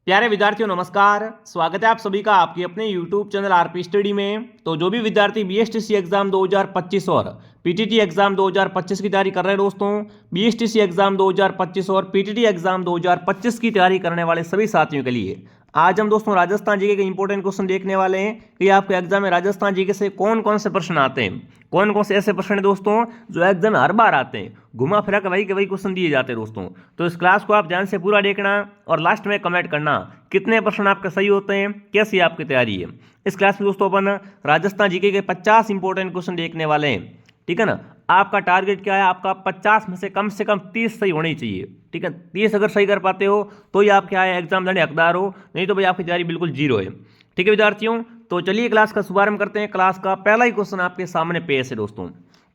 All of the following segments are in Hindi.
प्यारे विद्यार्थियों नमस्कार। स्वागत है आप सभी का आपके अपने YouTube चैनल आरपी स्टडी में। तो जो भी विद्यार्थी बीएसटीसी एग्जाम 2025 और पीटीटी एग्जाम 2025 की तैयारी कर रहे हैं दोस्तों, बीएसटीसी एग्जाम 2025 और पीटीटी एग्जाम 2025 की तैयारी करने वाले सभी साथियों के लिए आज हम दोस्तों राजस्थान जीके के इंपॉर्टेंट क्वेश्चन देखने वाले हैं कि आपके एग्जाम में राजस्थान जीके से कौन कौन से प्रश्न आते हैं, कौन कौन से ऐसे प्रश्न हैं दोस्तों जो एग्जाम में हर बार आते हैं, घुमा फिरा के वही क्वेश्चन दिए जाते हैं दोस्तों। तो इस क्लास को आप ध्यान से पूरा देखना और लास्ट में कमेंट करना कितने प्रश्न आपके सही होते हैं, कैसी आपकी तैयारी है। इस क्लास में दोस्तों अपन राजस्थान जीके के 50 इंपॉर्टेंट क्वेश्चन देखने वाले हैं, ठीक है ना। आपका टारगेट क्या है, आपका 50 में से कम 30 सही होनी चाहिए, ठीक है। 30 अगर सही कर पाते हो तो ही आप क्या है एग्जाम देने हकदार हो, नहीं तो भाई आपकी तैयारी बिल्कुल जीरो है, ठीक है विद्यार्थियों। तो चलिए क्लास का शुभारंभ करते हैं। क्लास का पहला ही क्वेश्चन आपके सामने पेश है दोस्तों।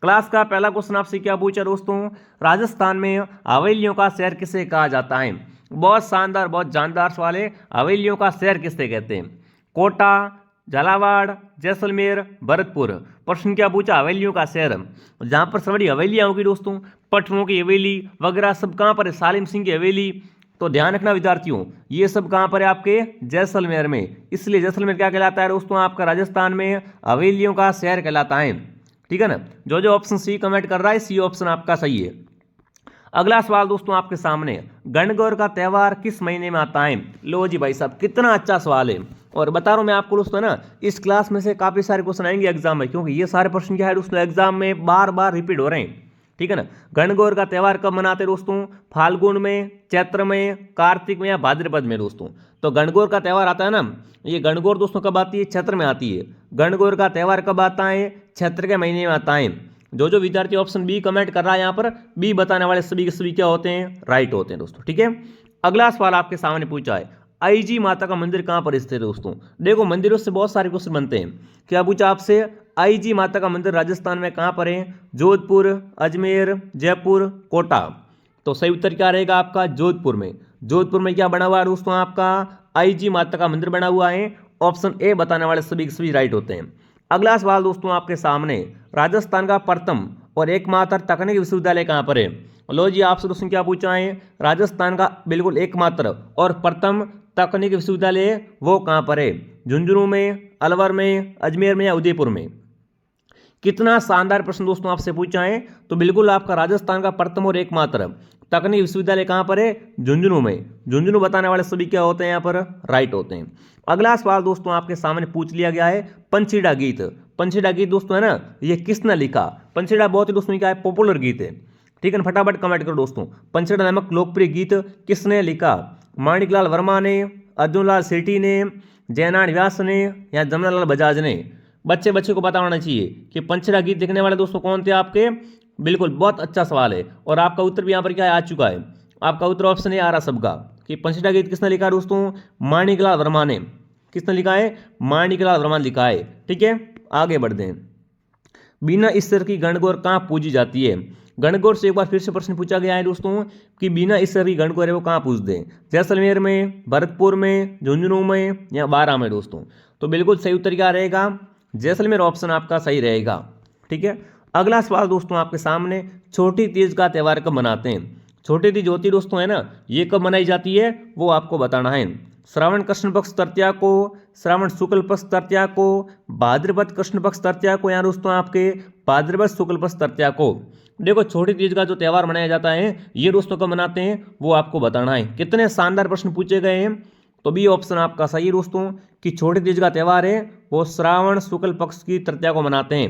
क्लास का पहला क्वेश्चन आपसे क्या पूछा दोस्तों, राजस्थान में हवेलियों का शहर किसे कहा जाता है। बहुत शानदार बहुत जानदार सवाल है। हवेलियों का शहर किसे कहते हैं, कोटा, झालावाड़, जैसलमेर, भरतपुर। प्रश्न क्या पूछा, हवेलियों का शहर, जहां पर सब बड़ी हवेलियां होगी दोस्तों, पटनों की हवेली वगैरह सब कहां पर है, सालिम सिंह की हवेली। तो ध्यान रखना विद्यार्थियों, ये सब कहां पर है आपके जैसलमेर में, इसलिए जैसलमेर क्या कहलाता है दोस्तों, आपका राजस्थान में हवेलियों का शहर कहलाता है, ठीक है ना। जो जो ऑप्शन सी कमेंट कर रहा है सी ऑप्शन आपका सही है। अगला सवाल दोस्तों आपके सामने, गणगौर का त्यौहार किस महीने में आता है। लो जी भाई साहब, कितना अच्छा सवाल है। और बता रहा हूं मैं आपको दोस्तों ना, इस क्लास में से काफी सारे क्वेश्चन आएंगे एग्जाम में, क्योंकि ये सारे प्रश्न क्या है दोस्तों एग्जाम में बार बार रिपीट हो रहे हैं, ठीक है ना। गणगौर का त्यौहार कब मनाते हैं दोस्तों, फाल्गुन में, चैत्र में, कार्तिक में या भाद्रपद में दोस्तों। तो गणगौर का त्यौहार आता है ना, ये गणगौर दोस्तों कब आती है, चैत्र में आती है। गणगौर का त्यौहार कब आता है, चैत्र के महीने में आता है। जो जो विद्यार्थी ऑप्शन बी कमेंट कर रहा है यहाँ पर, बी बताने वाले सभी के सभी क्या होते हैं, राइट होते हैं दोस्तों, ठीक है। अगला सवाल आपके सामने पूछा है, आईजी माता का मंदिर कहाँ पर स्थित है दोस्तों। देखो मंदिरों से बहुत सारे क्वेश्चन बनते हैं। क्या पूछा आपसे, आईजी माता का मंदिर राजस्थान में कहाँ पर है, जोधपुर, अजमेर, जयपुर, कोटा। तो सही उत्तर क्या रहेगा आपका, जोधपुर में। जोधपुर में क्या बना हुआ है दोस्तों, आपका आईजी माता का मंदिर बना हुआ है। ऑप्शन ए बताने वाले सभी के सभी राइट होते हैं। अगला सवाल दोस्तों आपके सामने, राजस्थान का प्रथम और एकमात्र तकनीकी विश्वविद्यालय कहाँ पर है। लो जी, आपसे दोस्तों क्या पूछा है, राजस्थान का बिल्कुल एकमात्र और प्रथम तकनीकी विश्वविद्यालय वो कहाँ पर है, झुंझुनू में, अलवर में, अजमेर में या उदयपुर में। कितना शानदार प्रश्न दोस्तों आपसे पूछा है। तो बिल्कुल आपका राजस्थान का प्रथम और एकमात्र तकनीकी विश्वविद्यालय कहाँ पर है, झुंझुनू में। झुंझुनू बताने वाले सभी क्या होते हैं यहाँ पर, राइट होते हैं। अगला सवाल दोस्तों आपके सामने पूछ लिया गया है, पंचीड़ा गीत। पंचीड़ा गीत दोस्तों है ना, ये किसने लिखा। पंचीड़ा बहुत ही दोस्तों क्या है, पॉपुलर गीत है, ठीक है ना। फटाफट कमेंट करो दोस्तों, पंचीड़ा नामक लोकप्रिय गीत किसने लिखा। माणिकलाल वर्मा ने, अर्जुन लाल सेठी ने, जयनारायण व्यास ने या जमनालाल बजाज ने। बच्चे को पता होना चाहिए कि पंचीड़ा गीत लिखने वाले दोस्तों कौन थे आपके। बिल्कुल बहुत अच्छा सवाल है और आपका उत्तर भी यहाँ पर क्या है, आ चुका है। आपका उत्तर ऑप्शन ए आ रहा सबका कि पंचीड़ा गीत किसने लिखा है दोस्तों, माणिकलाल वर्मा ने। किसने लिखा है, माणिकलाल वर्मा ने लिखा है, ठीक है। आगे बढ़ते हैं, बिना ईश्वर की गणगौर कहाँ पूजी जाती है। गणगौर से एक बार फिर से प्रश्न पूछा गया है दोस्तों कि बिना ईश्वर की गणगौर है वो कहाँ पूजते हैं, जैसलमेर में, भरतपुर में, झुंझुनू में या बारां में दोस्तों। तो बिल्कुल सही उत्तर क्या रहेगा, जैसलमेर ऑप्शन आपका सही रहेगा, ठीक है। अगला सवाल दोस्तों आपके सामने, छोटी तीज का त्यौहार कब मनाते हैं। छोटी तीज होती दोस्तों है ना, ये कब मनाई जाती है वो आपको बताना है। श्रावण कृष्ण पक्ष तृतीया को, श्रावण शुक्ल पक्ष तृतीया को, भाद्रपद कृष्ण पक्ष तृतीया को या दोस्तों आपके भाद्रपद शुक्ल पक्ष तृतीया को। देखो छोटी तीज का जो त्यौहार मनाया जाता है ये दोस्तों कब मनाते हैं वो आपको बताना है। कितने शानदार प्रश्न पूछे गए हैं। तो बी ऑप्शन आपका सही है दोस्तों कि छोटी तीज का त्यौहार है वो श्रावण शुक्ल पक्ष की तृतीया को मनाते हैं।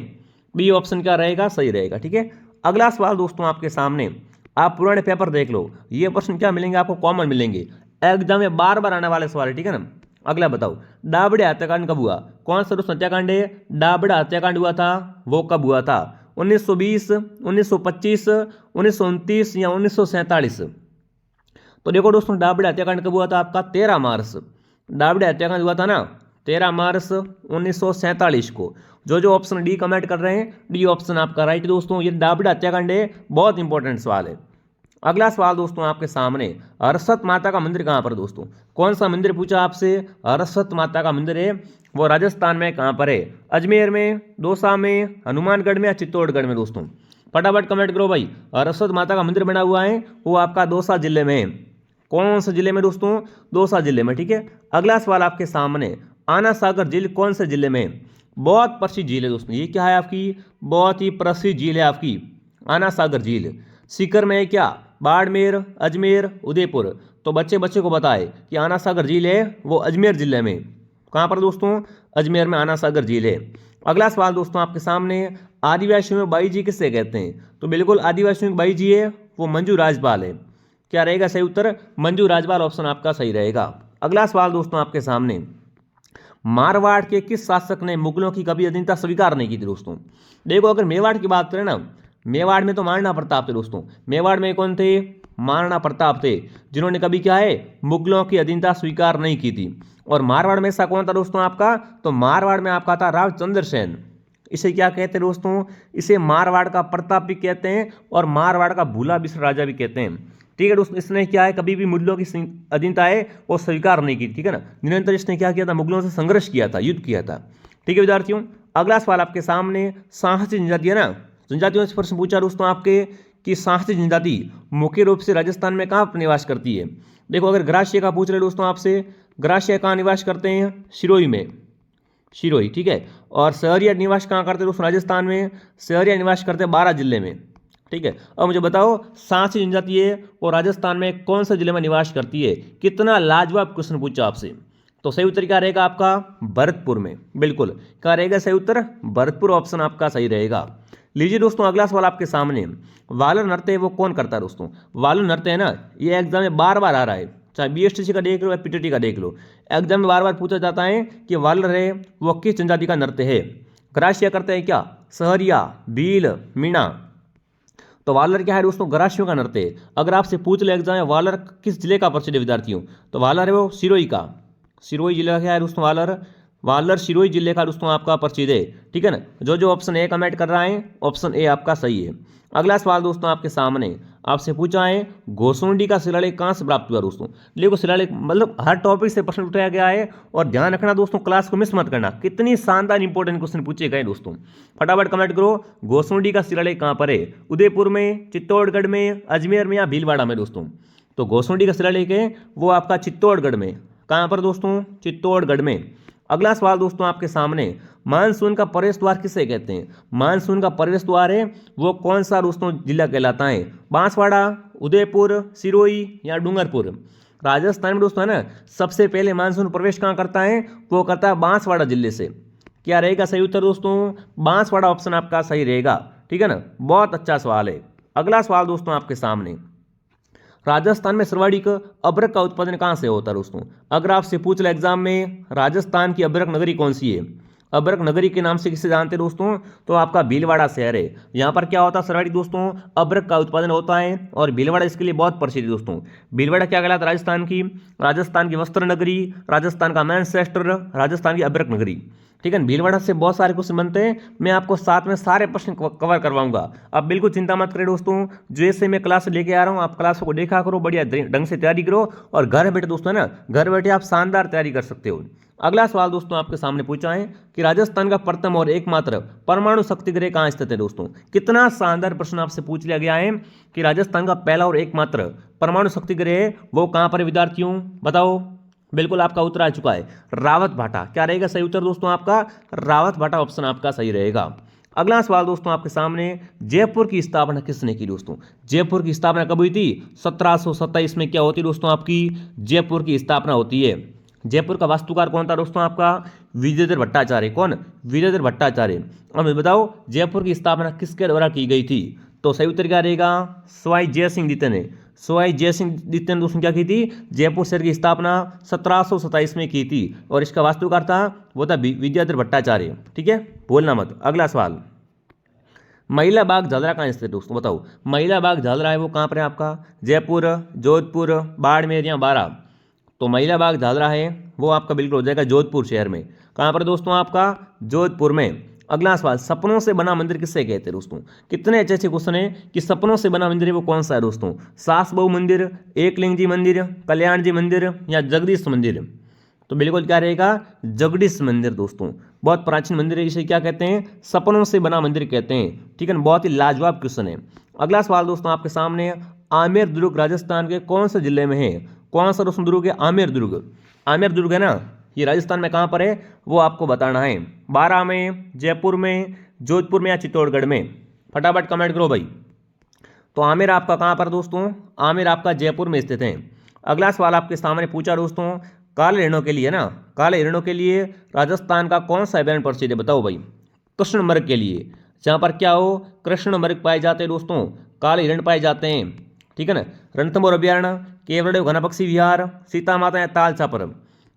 बी ऑप्शन क्या रहेगा, सही रहेगा, ठीक है। अगला सवाल दोस्तों आपके सामने, आप पुराने पेपर देख लो, ये प्रश्न क्या मिलेंगे आपको, कॉमन मिलेंगे, एग्जाम में बार बार आने वाले सवाल है, ठीक है ना। अगला बताओ, डाबड़े हत्याकांड कब हुआ। कौन सा दोस्तों हत्याकांड है, डाबड़ा हत्याकांड हुआ था वो कब हुआ था, 1920, 1925, 1929 या 1947। तो देखो दोस्तों डाबड़े हत्याकांड कब हुआ था आपका, 13 मार्च। डाबड़े हत्याकांड हुआ था ना 13 मार्च 1947 को। जो जो ऑप्शन डी कमेंट कर रहे हैं डी ऑप्शन आपका राइट दोस्तों, ये डाबड़े हत्याकांड है, बहुत इंपॉर्टेंट सवाल है। अगला सवाल दोस्तों आपके सामने, हरसत माता का मंदिर कहाँ पर दोस्तों। कौन सा मंदिर पूछा आपसे, हरसत माता का मंदिर है वो राजस्थान में कहाँ पर है, अजमेर में, दौसा में, हनुमानगढ़ में या चित्तौड़गढ़ में दोस्तों। फटाफट कमेंट करो भाई, हरसत माता का मंदिर बना हुआ है वो आपका दौसा जिले में है, कौन से जिले में दोस्तों? दौसा जिले में, ठीक है। अगला सवाल आपके सामने, आना सागर झील कौन से जिले में? बहुत प्रसिद्ध झील है दोस्तों, ये क्या है आपकी? बहुत ही प्रसिद्ध झील है आपकी आना सागर झील। सीकर में है क्या? बाड़मेर, अजमेर, उदयपुर। तो बच्चे को बताए कि आना सागर झील है वो अजमेर जिले में। कहाँ पर दोस्तों? अजमेर में आना सागर झील है। अगला सवाल दोस्तों आपके सामने, आदिवासियों में बाई जी किससे कहते हैं? तो बिल्कुल आदिवासियों में बाई जी है वो मंजू राजपाल है। क्या रहेगा सही उत्तर? मंजू राजपाल ऑप्शन आपका सही रहेगा। अगला सवाल दोस्तों आपके सामने, मारवाड़ के किस शासक ने मुगलों की कभी अधीनता स्वीकार नहीं की थी दोस्तों? देखो अगर मेवाड़ की बात करें ना, मेवाड़ में तो महाराणा प्रताप थे दोस्तों। मेवाड़ में कौन थे? महाराणा प्रताप थे, जिन्होंने कभी क्या है मुगलों की अधीनता स्वीकार नहीं की थी। और मारवाड़ में ऐसा कौन था दोस्तों आपका? तो मारवाड़ में आपका था रावचंद्र सेन। इसे क्या कहते हैं दोस्तों? इसे मारवाड़ का प्रताप भी कहते हैं और मारवाड़ का भूला बिसर राजा भी कहते हैं, ठीक है दोस्तों। इसने क्या है कभी भी मुगलों की अधीनता है वो स्वीकार नहीं की, ठीक है ना। निरंतर इसने क्या किया था? मुगलों से संघर्ष किया था, युद्ध किया था, ठीक है विद्यार्थियों। अगला सवाल आपके सामने, साहसी जनजाति है ना, जनजातियों से प्रश्न पूछा दोस्तों आपके कि साहसी जनजाति मुख्य रूप से राजस्थान में कहाँ पर निवास करती है? देखो अगर ग्रासिया का पूछ रहे दोस्तों आपसे, ग्रासिया कहाँ निवास करते हैं? सिरोही में, सिरोही, ठीक है। और सहरिया निवास कहाँ करते हैं दोस्तों? राजस्थान में। सहरिया निवास करते हैं बारां जिले में, ठीक है। अब मुझे बताओ साहसी जनजाति है वो राजस्थान में कौन से जिले में निवास करती है? कितना लाजवाब क्वेश्चन पूछा आपसे। तो सही उत्तर क्या रहेगा आपका? भरतपुर में, बिल्कुल। क्या रहेगा सही उत्तर? भरतपुर ऑप्शन आपका सही रहेगा। लीजिए दोस्तों अगला सवाल आपके सामने, वालर नृत्य वो कौन करता है दोस्तों? वालर नृत्य है ना, ये एग्जाम में बार बार आ रहा है, चाहे बीएसटीसी का देख लो या पीटीटी का देख लो। एग्जाम में बार बार पूछा जाता है कि वालर है वो किस जनजाति का नृत्य है? ग्रासिया करते हैं क्या? सहरिया, भील, मीणा। तो वालर क्या है दोस्तों? ग्रासियों का नृत्य है। अगर आपसे पूछ ले एग्जाम में वालर किस जिले का प्रसिद्ध है विद्यार्थियों, तो वालर है वो सिरोही का, सिरोही जिले का क्या है दोस्तों? वालर, वालर सिरोही जिले का दोस्तों आपका प्रसिद्ध है, ठीक है ना। जो ऑप्शन ए कमेंट कर रहा है ऑप्शन ए आपका सही है। अगला सवाल दोस्तों आपके सामने, आपसे पूछा है घोसुंडी का शिलालेख कहाँ से प्राप्त हुआ दोस्तों? देखो शिलालेख मतलब हर टॉपिक से प्रश्न उठाया गया है और ध्यान रखना दोस्तों, क्लास को मिस मत करना, कितनी शानदार इंपॉर्टेंट क्वेश्चन पूछे गए दोस्तों। फटाफट कमेंट करो, घोसुंडी का शिलालेख कहाँ पर है? उदयपुर में, चित्तौड़गढ़ में, अजमेर में या भीलवाड़ा में दोस्तों? तो घोसुंडी का शिलालेख है वो आपका चित्तौड़गढ़ में। कहाँ पर दोस्तों? चित्तौड़गढ़ में। अगला सवाल दोस्तों आपके सामने, मानसून का प्रवेश द्वार किसे कहते हैं? मानसून का प्रवेश द्वार है वो कौन सा दोस्तों जिला कहलाता है? बांसवाड़ा, उदयपुर, सिरोही या डूंगरपुर? राजस्थान में दोस्तों है ना, सबसे पहले मानसून प्रवेश कहाँ करता है? वो करता है बांसवाड़ा जिले से। क्या रहेगा सही उत्तर दोस्तों? बांसवाड़ा ऑप्शन आपका सही रहेगा, ठीक है ना। बहुत अच्छा सवाल है। अगला सवाल दोस्तों आपके सामने, राजस्थान में सर्वाधिक अबरक का उत्पादन कहाँ से होता है दोस्तों? अगर आपसे पूछ ले एग्जाम में राजस्थान की अबरक नगरी कौन सी है? अबरक नगरी के नाम से किसे जानते हैं दोस्तों? तो आपका भीलवाड़ा शहर है। यहाँ पर क्या होता है सर्वाधिक दोस्तों? अबरक का उत्पादन होता है और भीलवाड़ा इसके लिए बहुत प्रसिद्ध है दोस्तों। भीलवाड़ा क्या कहलाता है? राजस्थान की वस्त्र नगरी, राजस्थान का मैनचेस्टर, राजस्थान की अबरक नगरी, ठीक है। भीलवाड़ा से बहुत सारे क्वेश्चन बनते हैं, मैं आपको साथ में सारे प्रश्न कवर करवाऊंगा। अब बिल्कुल चिंता मत करें दोस्तों, जैसे मैं क्लास लेके आ रहा हूँ आप क्लास को देखा करो, बढ़िया ढंग से तैयारी करो और घर बैठे दोस्तों है ना, घर बैठे आप शानदार तैयारी कर सकते हो। अगला सवाल दोस्तों आपके सामने पूछा है कि राजस्थान का प्रथम और एकमात्र परमाणु शक्ति गृह कहाँ स्थित है दोस्तों? कितना शानदार प्रश्न आपसे पूछ लिया गया है कि राजस्थान का पहला और एकमात्र परमाणु शक्ति गृह वो कहाँ पर विद्यार्थियों बताओ? बिल्कुल आपका उत्तर आ चुका है, रावत भाटा। क्या रहेगा सही उत्तर दोस्तों आपका? रावत भाटा ऑप्शन आपका सही रहेगा। अगला सवाल दोस्तों आपके सामने, जयपुर की स्थापना किसने की दोस्तों? जयपुर की स्थापना कब हुई थी? 1727 में क्या होती है दोस्तों आपकी? जयपुर की स्थापना होती है। जयपुर का वास्तुकार कौन था दोस्तों आपका? विजयधर भट्टाचार्य। कौन? विजयधर भट्टाचार्य। अब बताओ जयपुर की स्थापना किसके द्वारा की गई थी? तो सही उत्तर क्या रहेगा? सवाई जय सिंह द्वितीय ने। सवाई जय सिंह द्वितीय ने दोस्तों क्या की थी? जयपुर शहर की स्थापना 1727 में की थी और इसका वास्तुकार था वो था विजयधर भट्टाचार्य, ठीक है, भूलना मत। अगला सवाल, महिला बाग झालरा कहाँ स्थित है दोस्तों? बताओ महिला बाग झालरा है वो कहाँ पर है आपका? जयपुर, जोधपुर, बाड़मेर या बारां? तो महिला बाग झालरा है वो आपका बिल्कुल हो जाएगा जोधपुर शहर में। कहाँ पर दोस्तों आपका? जोधपुर में। अगला सवाल, सपनों से बना मंदिर किससे कहते हैं दोस्तों? कितने अच्छे अच्छे क्वेश्चन है कि सपनों से बना मंदिर है वो कौन सा है दोस्तों? सास बहू मंदिर, एकलिंग जी मंदिर, कल्याण जी मंदिर या जगदीश मंदिर? तो बिल्कुल क्या रहेगा? जगदीश मंदिर दोस्तों, बहुत प्राचीन मंदिर है, इसे क्या कहते हैं? सपनों से बना मंदिर कहते हैं, ठीक है ना। बहुत ही लाजवाब क्वेश्चन है। अगला सवाल दोस्तों आपके सामने, आमेर दुर्ग राजस्थान के कौन से जिले में है? कौन सा दोस्तों दुर्ग है? आमेर दुर्ग। आमेर दुर्ग है ना, ये राजस्थान में कहाँ पर है वो आपको बताना है। बारां में, जयपुर में, जोधपुर में या चित्तौड़गढ़ में? फटाफट कमेंट करो भाई। तो आमेर आपका कहाँ पर दोस्तों? आमेर आपका जयपुर में स्थित है। अगला सवाल आपके सामने पूछा दोस्तों, काले हिरणों के लिए ना, काले हिरणों के लिए राजस्थान का कौन सा अभयारण्य प्रसिद्ध है? बताओ भाई। कृष्ण मृग के लिए, जहाँ पर क्या हो, कृष्ण मृग पाए जाते हैं दोस्तों, काले हिरण पाए जाते हैं, ठीक है ना। रणथंभौर अभयारण्य, केवड़देव घना पक्षी विहार, सीता माता या तालसा पर?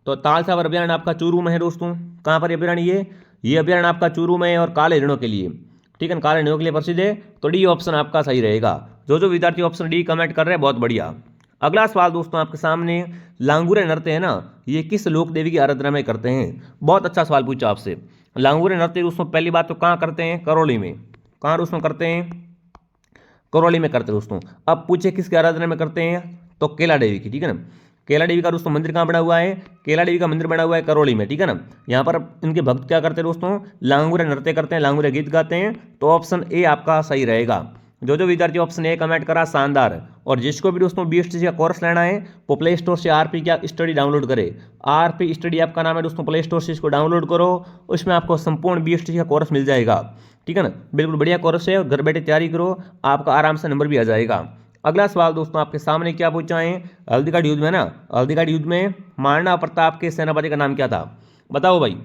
तो तालसा पर अभयारण्य आपका चूरू में है दोस्तों। कहाँ पर अभयारण्य ये अभयारण्य आपका चूरू में है और काले हिरणों के लिए, ठीक है, काले हिरणों के लिए प्रसिद्ध है। तो डी ऑप्शन आपका सही रहेगा। जो विद्यार्थी ऑप्शन डी कमेंट कर रहे हैं बहुत बढ़िया। अगला सवाल दोस्तों आपके सामने, लांगुरे नृत्य है ना, ये किस लोक देवी की आराधना में करते हैं? बहुत अच्छा सवाल पूछा आपसे। लांगुरे नृत्य दोस्तों पहली बात तो कहाँ करते हैं? करौली में। कहाँ दोस्तों करते हैं? करौली में करते हैं दोस्तों। अब पूछे किसकी आराधना में करते हैं? तो केला देवी की, ठीक है ना। केला देवी का दोस्तों मंदिर कहाँ बना हुआ है? केला देवी का मंदिर बना हुआ है करौली में, ठीक है ना। यहाँ पर इनके भक्त क्या करते हैं दोस्तों? लांगुरे नृत्य करते हैं, लांगुरे गीत गाते हैं। तो ऑप्शन ए आपका सही रहेगा। जो विद्यार्थी ऑप्शन ए कमेंट करा शानदार। और जिसको भी दोस्तों बीएसटीसी का कोर्स लेना है वो प्ले स्टोर से आरपी का स्टडी डाउनलोड करे। आरपी स्टडी आपका नाम है दोस्तों, प्ले स्टोर से इसको डाउनलोड करो, उसमें आपको संपूर्ण बीएसटीसी का कोर्स मिल जाएगा, ठीक है ना। बिल्कुल बढ़िया कोर्स है और घर बैठे तैयारी करो, आपका आराम से नंबर भी आ जाएगा। अगला सवाल दोस्तों आपके सामने क्या पूछा है? हल्दीघाटी युद्ध में ना, हल्दीघाटी युद्ध में महाराणा प्रताप के सेनापति का नाम क्या था? बताओ भाई।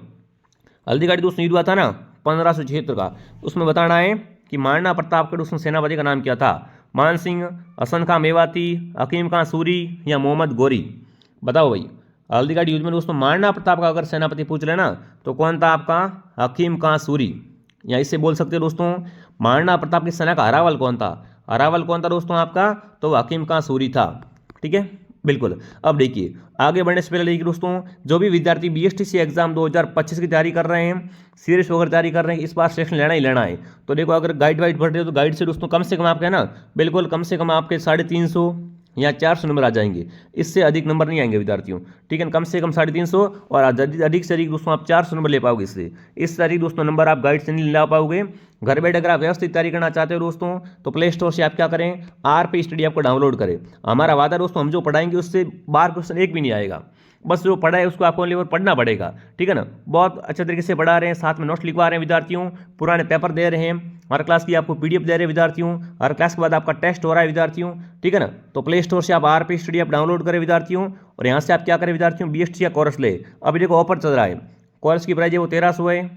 हल्दीघाटी दोस्तों युद्ध हुआ था ना 1576 का, उसमें बताना है कि महाराणा प्रताप के दोस्तों सेनापति का नाम क्या था? मान सिंह, हसन खां मेवाती, हकीम खां सूरी या मोहम्मद गौरी? बताओ भाई। हल्दीघाटी युद्ध में दोस्तों महाराणा प्रताप का अगर सेनापति पूछ लेना तो कौन था आपका? हकीम खां सूरी। या इससे बोल सकते हो दोस्तों महाराणा प्रताप की सेना का हरावल कौन था? हरावल कौन था दोस्तों आपका? तो हकीम खां सूरी था, ठीक है, बिल्कुल। अब देखिए आगे बढ़ने से पहले देखिए दोस्तों, जो भी विद्यार्थी बीएसटीसी एग्जाम 2025 की तैयारी कर रहे हैं, सीरियस होकर तैयारी कर रहे हैं, इस बार सेक्शन लेना ही लेना है। तो देखो अगर गाइड वाइड पढ़ रहे हो तो गाइड से दोस्तों कम से कम आपके है ना, बिल्कुल कम से कम आपके 350 या 400 नंबर आ जाएंगे, इससे अधिक नंबर नहीं आएंगे विद्यार्थियों, ठीक है। कम से कम 350 और अधिक से अधिक दोस्तों आप 400 नंबर ले पाओगे। इससे अधिक दोस्तों नंबर आप गाइड से नहीं ला पाओगे। घर बैठे अगर आप व्यवस्थित तैयारी करना चाहते हो दोस्तों तो प्ले स्टोर से आप क्या करें? आरपी स्टडी आपको डाउनलोड करें। हमारा वादा दोस्तों हम जो पढ़ाएंगे उससे बाहर क्वेश्चन एक भी नहीं आएगा, बस जो पढ़ा है उसको आपको ओनली पढ़ना पड़ेगा, ठीक है ना। बहुत अच्छे तरीके से पढ़ा रहे हैं, साथ में नोट्स लिखवा रहे हैं विद्यार्थियों, पुराने पेपर दे रहे हैं, हर क्लास की आपको पीडीएफ दे रहे हैं विद्यार्थियों, हर क्लास के बाद आपका टेस्ट हो रहा है विद्यार्थियों, ठीक है ना। तो प्ले स्टोर से आप आरपी स्टडी आप डाउनलोड करें विद्यार्थियों और यहाँ से आप क्या करें विद्यार्थियों? बीएसटी का कोर्स ले। अभी देखो ऑफर चल रहा है, कोर्स की प्राइस है वो 1300 है,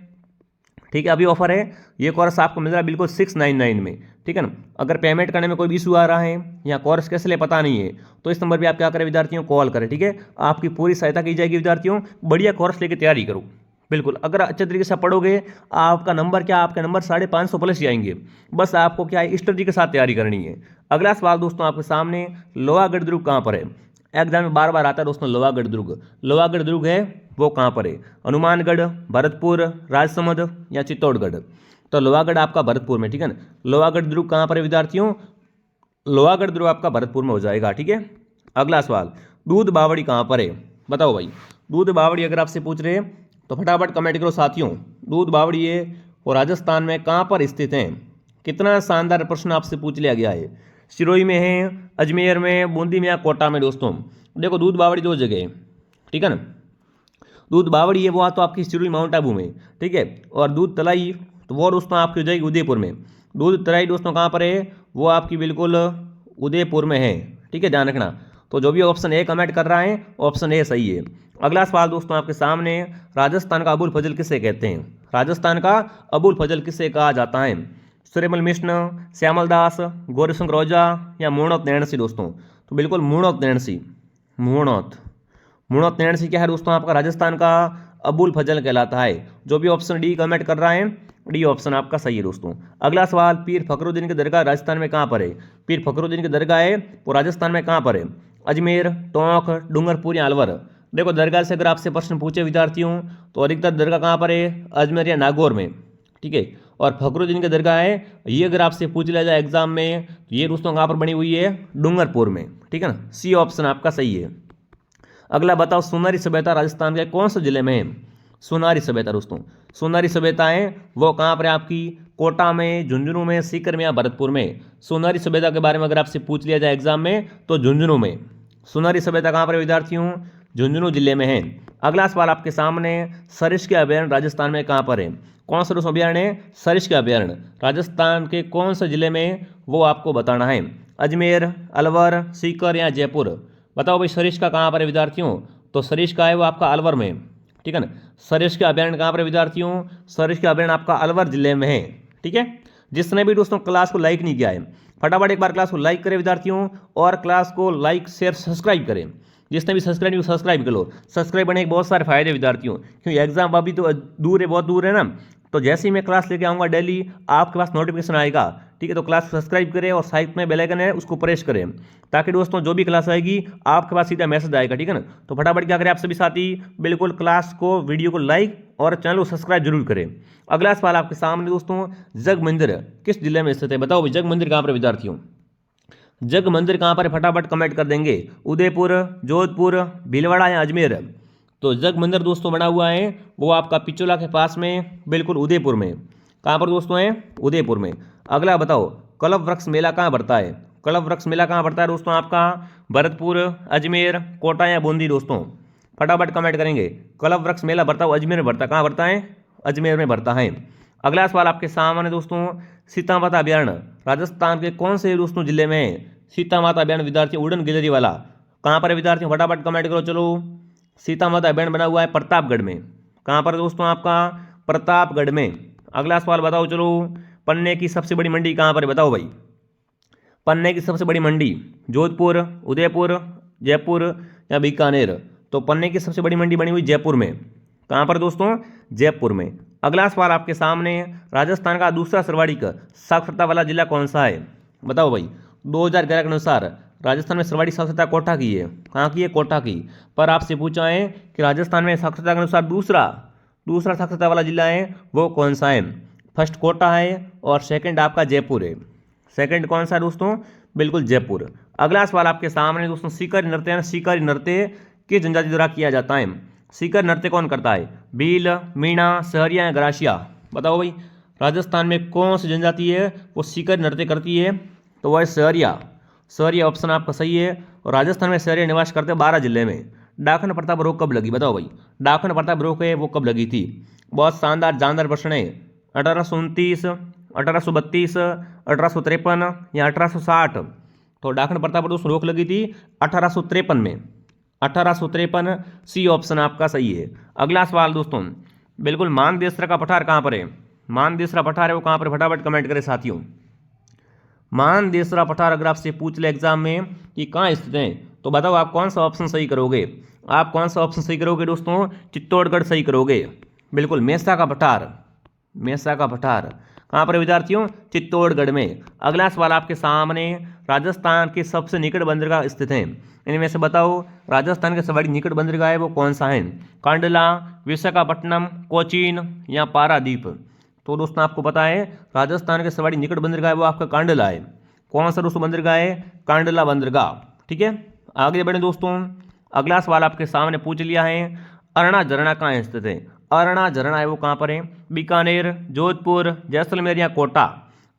ठीक है, अभी ऑफर है। ये कोर्स आपको मिल रहा है बिल्कुल 699 में, ठीक है ना। अगर पेमेंट करने में कोई भी इशू आ रहा है या कोर्स कैसे ले पता नहीं है तो इस नंबर पे आप क्या करें विद्यार्थियों? कॉल करें, ठीक है। आपकी पूरी सहायता की जाएगी विद्यार्थियों, बढ़िया कोर्स लेके तैयारी करो, बिल्कुल। अगर अच्छे तरीके से पढ़ोगे आपका नंबर क्या, आपके नंबर 550 प्लस ही आएंगे। बस आपको क्या है, स्ट्रेटजी के साथ तैयारी करनी है। अगला सवाल दोस्तों आपके सामने, लोहागढ़ दुर्ग कहाँ पर है? एग्जाम में बार बार आता है दोस्तों लोहागढ़ दुर्ग। लोहागढ़ दुर्ग है वो कहाँ पर है? हनुमानगढ़, भरतपुर, राजसमंद या चित्तौड़गढ़? तो लोहागढ़ आपका भरतपुर में, ठीक है ना। लोहागढ़ दुर्ग कहाँ पर है विद्यार्थियों? लोहागढ़ दुर्ग आपका भरतपुर में हो जाएगा, ठीक है। अगला सवाल, दूध बावड़ी कहाँ पर है? बताओ भाई। दूध बावड़ी अगर आपसे पूछ रहे हैं तो फटाफट कमेंट करो साथियों। दूध बावड़ी है और राजस्थान में कहाँ पर स्थित है? कितना शानदार प्रश्न आपसे पूछ लिया गया है। सिरोही में है, अजमेर में, बूंदी में या कोटा में? दोस्तों देखो दूध बावड़ी दो जगह है, ठीक है ना। दूध बावड़ी है वो तो आपकी सिरोही माउंट आबू में, ठीक है। और दूध तलाई तो वो दोस्तों आपकी हो जाएगी उदयपुर में। दूध तलाई दोस्तों कहाँ पर है? वो आपकी बिल्कुल उदयपुर में है, ठीक है, ध्यान रखना। तो जो भी ऑप्शन ए कमेंट कर रहा है ऑप्शन ए सही है। अगला सवाल दोस्तों आपके सामने, राजस्थान का अबुल फजल किसे कहते हैं? राजस्थान का अबुल फजल किसे कहा जाता है? सूर्यमल मिश्र, श्यामल दास, गौरीशंकर ओझा या मूर्णोत नैणसी? दोस्तों तो बिल्कुल मूर्णोत नैणसी। मूर्णोत नैणसी क्या है दोस्तों? आपका राजस्थान का अबुल फजल कहलाता है। जो भी ऑप्शन डी कमेंट कर रहा है डी ऑप्शन आपका सही है दोस्तों। अगला सवाल, पीर फखरुद्दीन की दरगाह राजस्थान में कहाँ पर है? पीर फखरुद्दीन की दरगाह है वो राजस्थान में कहाँ पर है? अजमेर, टोंक, डूंगरपुर या अलवर? देखो दरगाह से अगर आपसे प्रश्न पूछे विद्यार्थियों तो अधिकतर दरगाह कहाँ पर है? अजमेर या नागौर में, ठीक है। और फखरुद्दीन की दरगाह है ये अगर आपसे पूछ लिया जाए एग्जाम में तो ये दोस्तों कहाँ पर बनी हुई है? डूंगरपुर में, ठीक है ना। सी ऑप्शन आपका सही है। अगला बताओ, सोनारी सभ्यता राजस्थान के कौन से जिले में है? सोनारी सभ्यता दोस्तों, सोनारी सभ्यता है वो कहाँ पर है आपकी? कोटा में, झुंझुनू में, सीकर में या भरतपुर में? सोनारी सभ्यता के बारे में अगर आपसे पूछ लिया जाए एग्जाम में तो झुंझुनू में, सुनहरी सभ्यता कहाँ पर है विद्यार्थियों? झुंझुनू जिले में है। अगला सवाल आपके सामने, सरिस्का अभयारण्य राजस्थान में कहाँ पर है? कौन सा दोस्तों अभयारण्य है? सरिस्का अभयारण्य राजस्थान के कौन से जिले में, वो आपको बताना है। अजमेर, अलवर, सीकर या जयपुर? बताओ भाई सरिस्का कहाँ पर है विद्यार्थियों? तो सरिस्का है वो आपका अलवर में, ठीक है ना। सरिस्का अभयारण्य कहाँ पर है विद्यार्थियों? सरिस्का अभयारण्य आपका अलवर जिले में है, ठीक है। जिसने भी दोस्तों क्लास को लाइक नहीं किया है, फटाफट एक बार क्लास को लाइक करें विद्यार्थियों, और क्लास को लाइक शेयर सब्सक्राइब करें। जिसने भी सब्सक्राइब नहीं सब्सक्राइब कर लो। सब्सक्राइब करने के बहुत सारे फायदे विद्यार्थियों, क्योंकि एग्जाम अभी तो दूर है, बहुत दूर है ना। तो जैसे ही मैं क्लास लेके आऊँगा डेली आपके पास नोटिफिकेशन आएगा, ठीक है। तो क्लास को सब्सक्राइब करें और साइड में बेल आइकन है उसको प्रेस करें, ताकि दोस्तों जो भी क्लास आएगी आपके पास सीधा मैसेज आएगा, ठीक है ना। तो फटाफट क्या करें आप सभी साथी, बिल्कुल क्लास को, वीडियो को लाइक और चैनल को सब्सक्राइब जरूर करें। अगला सवाल आपके सामने दोस्तों, जग मंदिर किस जिले में स्थित है? बताओ भाई जग मंदिर कहाँ पर विद्यार्थियों? जग मंदिर कहाँ पर है? फटाफट कमेंट कर देंगे। उदयपुर, जोधपुर, भीलवाड़ा या अजमेर? तो जग मंदिर दोस्तों बना हुआ है वो आपका पिचोला के पास में, बिल्कुल उदयपुर में। कहाँ पर दोस्तों है? उदयपुर में। अगला बताओ, कल्प वृक्ष मेला कहाँ बढ़ता है? कल्प वृक्ष मेला कहाँ बढ़ता है दोस्तों आपका? भरतपुर, अजमेर, कोटा या बूंदी? दोस्तों फटाफट कमेंट करेंगे। कल्प वृक्ष मेला बढ़ता है अजमेर में बढ़ता है। कहाँ बढ़ता है? अजमेर में बढ़ता है। अगला सवाल आपके सामने दोस्तों, सीता माता अभयारण्य राजस्थान के कौन से दोस्तों जिले में है? सीता माता अभयारण्य विद्यार्थी उड़न गिलहरी वाला कहाँ पर है विद्यार्थियों? फटाफट कमेंट करो। चलो, सीता माता अभयारण्य बना हुआ है प्रतापगढ़ में। कहाँ पर दोस्तों आपका? प्रतापगढ़ में। अगला सवाल बताओ चलो, पन्ने की सबसे बड़ी मंडी कहाँ पर है? बताओ भाई पन्ने की सबसे बड़ी मंडी जोधपुर, उदयपुर, जयपुर या बीकानेर? तो पन्ने की सबसे बड़ी मंडी बनी हुई जयपुर में। कहाँ पर दोस्तों? जयपुर में। अगला सवाल आपके सामने, राजस्थान का दूसरा सर्वाधिक साक्षरता वाला जिला कौन सा है? बताओ भाई 2011 के अनुसार राजस्थान में सर्वाधिक साक्षरता कोटा की है। कहाँ की है? कोटा की। पर आपसे पूछा है कि राजस्थान में साक्षरता के अनुसार दूसरा साक्षरता वाला जिला है वो कौन सा है? फर्स्ट कोटा है और सेकंड आपका जयपुर है। सेकंड कौन सा है दोस्तों? बिल्कुल जयपुर। अगला सवाल आपके सामने दोस्तों, सीकर नृत्य सीकर नृत्य किस जनजाति द्वारा किया जाता है? सीकर नृत्य कौन करता है? भील, मीणा, सहरिया या ग्रासिया? बताओ भाई राजस्थान में कौन सी जनजाति है वो सीकर नृत्य करती है? तो वह है सहरिया। सहरिया ऑप्शन आपका सही है। और राजस्थान में सहरिया निवास करते हैं 12 जिले में। डाकन प्रताप रोक कब लगी? बताओ भाई डाकन प्रताप रोक है वो कब लगी थी? बहुत शानदार जानदार प्रश्न है। 1829, 1832, 1853 या 1860? तो डाकन प्रताप रोक लगी थी 1853 में। 1853 सी ऑप्शन आपका सही है। अगला सवाल दोस्तों, बिल्कुल मानदेसरा का पठार कहाँ पर है? मानदेसरा पठार है वो कहाँ पर? फटाफट कमेंट करें साथियों। मानदेसरा पठार अगर आपसे पूछ ले एग्जाम में कि कहाँ स्थित है, तो बताओ आप कौन सा ऑप्शन सही करोगे? आप कौन सा ऑप्शन सही करोगे दोस्तों? चित्तौड़गढ़ सही करोगे। बिल्कुल मेसा का पठार, मेसा का पठार कहाँ पर है विद्यार्थियों? चित्तौड़गढ़ में। अगला सवाल आपके सामने, राजस्थान के सबसे निकट बंदरगाह स्थित है, इनमें से बताओ राजस्थान के सबसे निकट बंदरगाह है वो कौन सा है? कांडला, विशाखापट्टनम, कोचीन या पारादीप? तो दोस्तों आपको पता है राजस्थान के सबसे निकट बंदरगाह है वो आपका कांडला है। कौन सा दोस्तों बंदरगाह है? कांडला बंदरगाह, ठीक है। आगे बढ़े दोस्तों, अगला सवाल आपके सामने पूछ लिया है, अरना झरना कहाँ स्थित है? अरना झरना है वो कहाँ पर है? बीकानेर, जोधपुर, जैसलमेर या कोटा?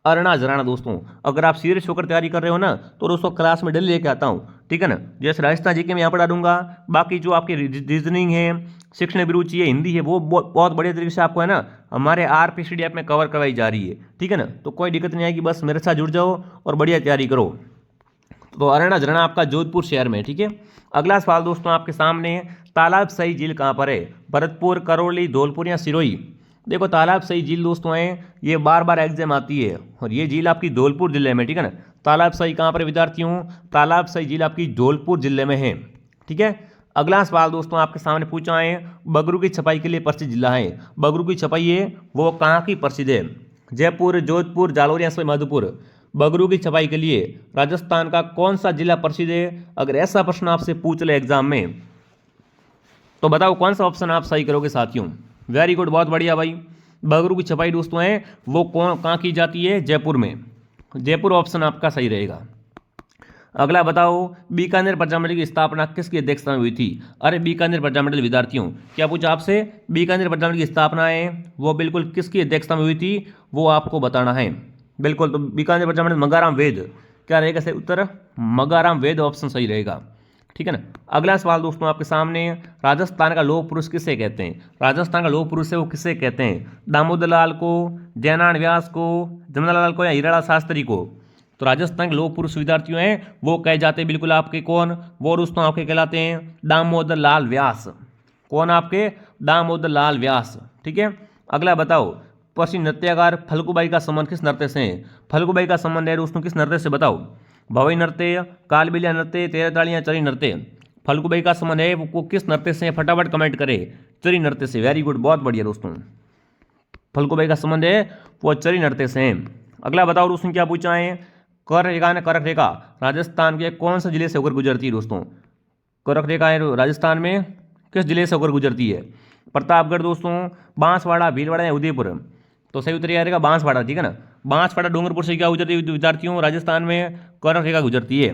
अरना झरना दोस्तों अगर आप सीरियस होकर तैयारी कर रहे हो ना, तो दोस्तों क्लास में डेली लेके आता हूँ, ठीक है ना। जैसे राजस्थान जीके में यहाँ पढ़ा दूंगा, बाकी जो आपकी रीजनिंग है, शिक्षण अभिरुचि है, हिंदी है, वो बहुत बढ़िया तरीके से आपको है ना हमारे RPCD ऐप में कवर करवाई जा रही है, ठीक है ना। तो कोई दिक्कत नहीं आएगी, बस मेरे साथ जुड़ जाओ और बढ़िया तैयारी करो। तो अरना झरना आपका जोधपुर शहर में, ठीक है। अगला सवाल दोस्तों आपके सामने, तालाब सही झील कहाँ पर है? भरतपुर, करौली, धौलपुर या सिरोही? देखो तालाब सही झील दोस्तों है ये बार बार एग्जाम आती है, और ये झील आपकी धौलपुर जिले में, ठीक है ना। तालाब सही कहाँ पर है विद्यार्थियों? तालाब सही झील आपकी धौलपुर जिले में है, ठीक है। अगला सवाल दोस्तों आपके सामने पूछा है, बगरू की छपाई के लिए प्रसिद्ध जिला है, बगरू की छपाई है वो कहाँ की प्रसिद्ध है? जयपुर, जोधपुर, जालौर या मधुपुर? बगरू की छपाई के लिए राजस्थान का कौन सा जिला प्रसिद्ध है? अगर ऐसा प्रश्न आपसे पूछ ले एग्जाम में, तो बताओ कौन सा ऑप्शन आप सही करोगे साथियों? वेरी गुड, बहुत बढ़िया भाई। बगरू की छपाई दोस्तों है वो कहाँ की जाती है? जयपुर में। जयपुर ऑप्शन आपका सही रहेगा। अगला बताओ, बीकानेर प्रजामंडल की स्थापना किसकी अध्यक्षता में हुई थी? अरे बीकानेर प्रजामंडल विद्यार्थियों क्या पूछा आपसे? बीकानेर प्रजामंडल की स्थापना है वो बिल्कुल किसकी अध्यक्षता में हुई थी वो आपको बताना है। बिल्कुल, तो बीकानेर प्रजामंडल मगाराम वेद क्या रहेगा सही उत्तर? मगाराम वेद ऑप्शन सही रहेगा, ठीक है ना। अगला सवाल दोस्तों आपके सामने, राजस्थान का लौह पुरुष किसे कहते हैं? राजस्थान का लौह पुरुष है वो किसे कहते हैं? दामोदर लाल को, जयनारायण व्यास को, जमनालाल को या हीरालाल शास्त्री को? तो राजस्थान के लौह पुरुष विद्यार्थियों हैं वो कहे जाते हैं बिल्कुल आपके कौन, वो दोस्तों आपके कहलाते हैं दामोदर लाल व्यास। कौन आपके? दामोदर लाल व्यास। ठीक है। अगला बताओ, प्रसिद्ध नृत्यकार फल्गुबाई का संबंध किस नृत्य से है? फल्गुबाई का संबंध है दोस्तों किस नृत्य से बताओ? भवई नृत्य, कालबेलिया नृत्य, तेरह तालियां, चरी नृत्य। फल्गुबाई का संबंध है वो किस नृत्य से? फटाफट कमेंट करें। चरी नृत्य से। वेरी गुड, बहुत बढ़िया दोस्तों। फल्गुबाई का संबंध है वो चरी नृत्य से है। अगला बताओ दोस्तों क्या पूछा है? कर रेखा ने करक रेखा राजस्थान के कौन से जिले से होकर गुजरती है दोस्तों? करक रेखा है राजस्थान में किस जिले से होकर गुजरती है? प्रतापगढ़ दोस्तों, बांसवाड़ा, भीलवाड़ा या उदयपुर? तो सही उत्तर रहेगा बांसवाड़ा। ठीक है ना। बांसवाड़ा डूंगरपुर से क्या गुजरती है विद्यार्थियों? राजस्थान में करक रेखा गुजरती है।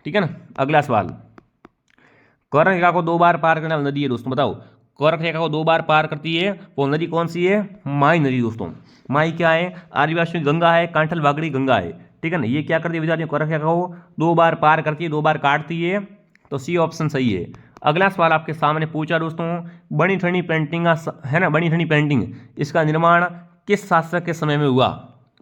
ठीक है ना। अगला सवाल, करक रेखा को 2 बार पार करने वाली नदी है दोस्तों, बताओ। करक रेखा को 2 बार पार करती है वो नदी कौन सी है? माही नदी दोस्तों। माही क्या है? आदिवासियों की गंगा है, कांठल वागड़ी गंगा है। ठीक है ना। ये क्या करती है विद्यार्थियों? करक रेखा को 2 बार पार करती है, 2 बार काटती है। तो सी ऑप्शन सही है। अगला सवाल आपके सामने पूछा दोस्तों, बनी ठनी पेंटिंग है ना, बनी ठनी पेंटिंग इसका निर्माण किस शासक के समय में हुआ?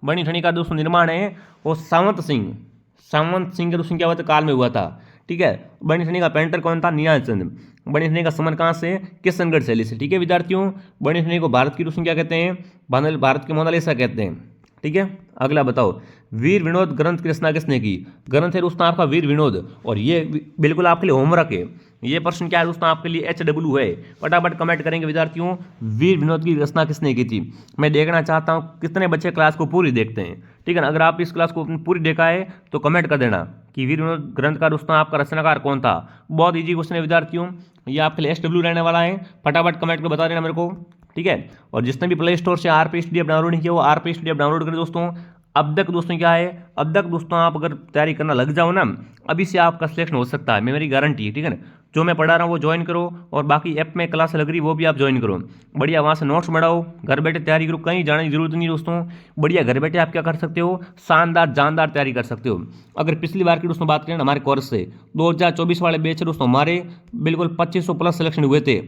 बनी ठनी का दोस्तों निर्माण है वो सावंत सिंह के दोस्तों क्या हुआ था? काल में हुआ था। ठीक है। बनी ठनी का पेंटर कौन था? निहाल चंद। बनी ठनी का संबंध कहाँ से? किशनगढ़ शैली से। ठीक है विद्यार्थियों। बनी ठनी को भारत की दोस्तों क्या कहते हैं? भारत की मोनालिसा कहते हैं। ठीक है। अगला बताओ, वीर विनोद ग्रंथ की रचना किसने की? ग्रंथ है दोस्तों आपका वीर विनोद, और ये बिल्कुल आपके लिए होमवर्क है। ये प्रश्न क्या है दोस्तों आपके लिए? HW है। फटाफट कमेंट करेंगे विद्यार्थियों, वीर विनोद की रचना किसने की थी? मैं देखना चाहता हूँ कितने बच्चे क्लास को पूरी देखते हैं। ठीक है ना। अगर आप इस क्लास को पूरी देखा है तो कमेंट कर देना कि वीर विनोद ग्रंथ का दोस्तों आपका रचनाकार कौन था। बहुत ईजी क्वेश्चन है विद्यार्थियों, ये आपके लिए HW रहने वाला है। फटाफट कमेंट कर बता देना मेरे को। ठीक है। और जिसने भी प्ले स्टोर से RP STD डाउनलोड नहीं किया वो RP STD डाउनलोड करें दोस्तों। अब तक दोस्तों क्या है, अब तक दोस्तों आप अगर तैयारी करना लग जाओ ना, अभी से आपका सिलेक्शन हो सकता है, मेरी गारंटी है। ठीक है ना। जो मैं पढ़ा रहा हूँ वो ज्वाइन करो, और बाकी ऐप में क्लास लग रही वो भी आप ज्वाइन करो। बढ़िया वहाँ से नोट्स बढ़ाओ, घर बैठे तैयारी करो, कहीं जाने की जरूरत नहीं दोस्तों। बढ़िया घर बैठे आप क्या कर सकते हो? शानदार जानदार तैयारी कर सकते हो। अगर पिछली बार की दोस्तों बात करें हमारे कोर्स से 2024 वाले बैच दोस्तों हमारे बिल्कुल 2500 प्लस सिलेक्शन हुए थे।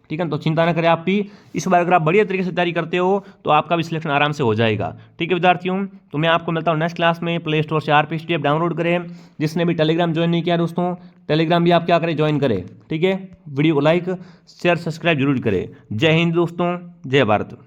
ठीक है। तो चिंता न करें आप भी, इस बार अगर आप बढ़िया तरीके से तैयारी करते हो तो आपका भी सिलेक्शन आराम से हो जाएगा। ठीक है विद्यार्थियों। तो मैं आपको मिलता हूँ नेक्स्ट क्लास में। प्ले स्टोर से RP STD डाउनलोड करें। जिसने भी टेलीग्राम ज्वाइन नहीं किया दोस्तों, टेलीग्राम भी आप क्या करें? ज्वाइन करें। ठीक है। वीडियो को लाइक शेयर सब्सक्राइब जरूर करें। जय हिंद दोस्तों, जय भारत।